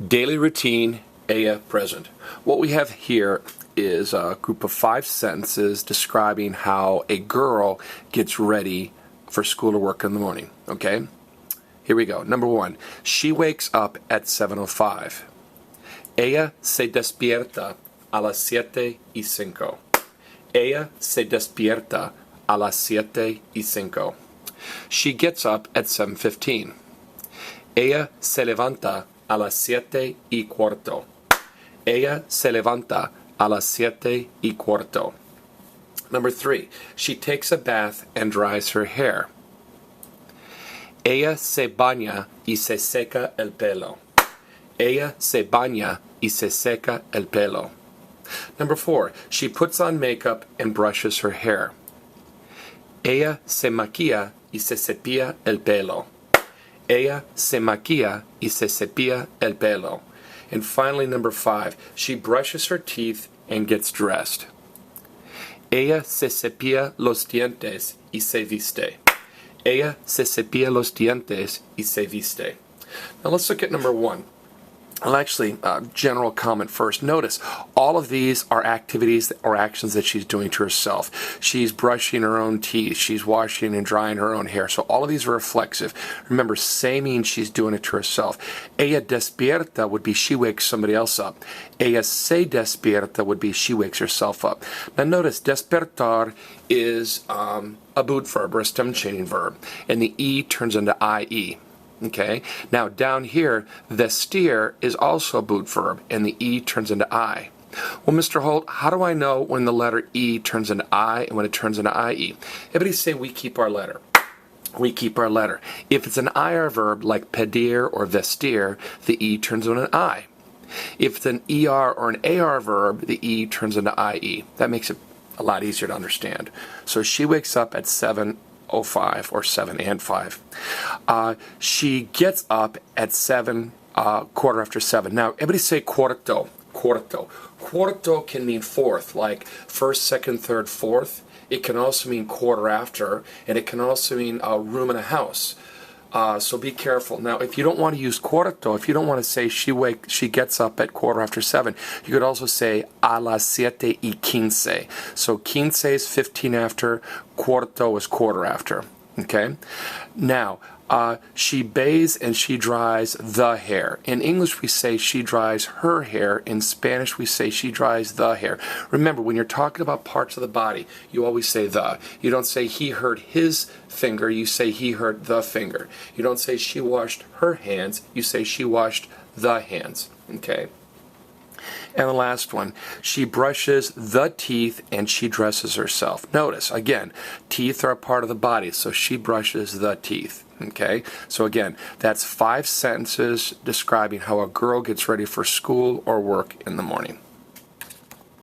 Daily routine, ella present. What we have here is a group of 5 sentences describing how a girl gets ready for school or work in the morning. Okay? Here we go. Number 1. She wakes up at 7:05. Ella se despierta a las 7:05. Ella se despierta a las 7:05. She gets up at 7:15. Ella se levanta a las 7:15. Ella se levanta a las 7:15. Number 3. She takes a bath and dries her hair. Ella se baña y se seca el pelo. Ella se baña y se seca el pelo. Number 4. She puts on makeup and brushes her hair. Ella se maquilla y se cepilla el pelo. Ella se maquilla y se cepilla el pelo. And finally, number 5, she brushes her teeth and gets dressed. Ella se cepilla los dientes y se viste. Ella se cepilla los dientes y se viste. Now let's look at number 1. Well, actually, general comment first. Notice, all of these are activities or actions that she's doing to herself. She's brushing her own teeth. She's washing and drying her own hair. So all of these are reflexive. Remember, se means she's doing it to herself. Ella despierta would be she wakes somebody else up. Ella se despierta would be she wakes herself up. Now notice, despertar is a boot verb or a stem changing verb. And the E turns into IE. Okay, now down here, vestir is also a boot verb, and the E turns into I. Well, Mr. Holt, how do I know when the letter E turns into I and when it turns into IE? Everybody say we keep our letter. We keep our letter. If it's an IR verb like pedir or vestir, the E turns into an I. If it's an ER or an AR verb, the E turns into IE. That makes it a lot easier to understand. So she wakes up at 7:05 or 7 and 5. She gets up at 7, quarter after 7. Now, everybody say cuarto, cuarto. Cuarto can mean fourth, like first, second, third, fourth. It can also mean quarter after, and it can also mean a room in a house. So be careful. Now, if you don't want to use cuarto, if you don't want to say she gets up at quarter after 7, you could also say a las 7:15. So quince is 15 after, cuarto is quarter after. Okay? Now, she bathes and she dries the hair. In English, we say she dries her hair. In Spanish, we say she dries the hair. Remember, when you're talking about parts of the body, you always say the. You don't say he hurt his finger, you say he hurt the finger. You don't say she washed her hands, you say she washed the hands. Okay? And the last one, she brushes the teeth and she dresses herself. Notice, again, teeth are a part of the body, so she brushes the teeth. Okay? So again, that's 5 sentences describing how a girl gets ready for school or work in the morning.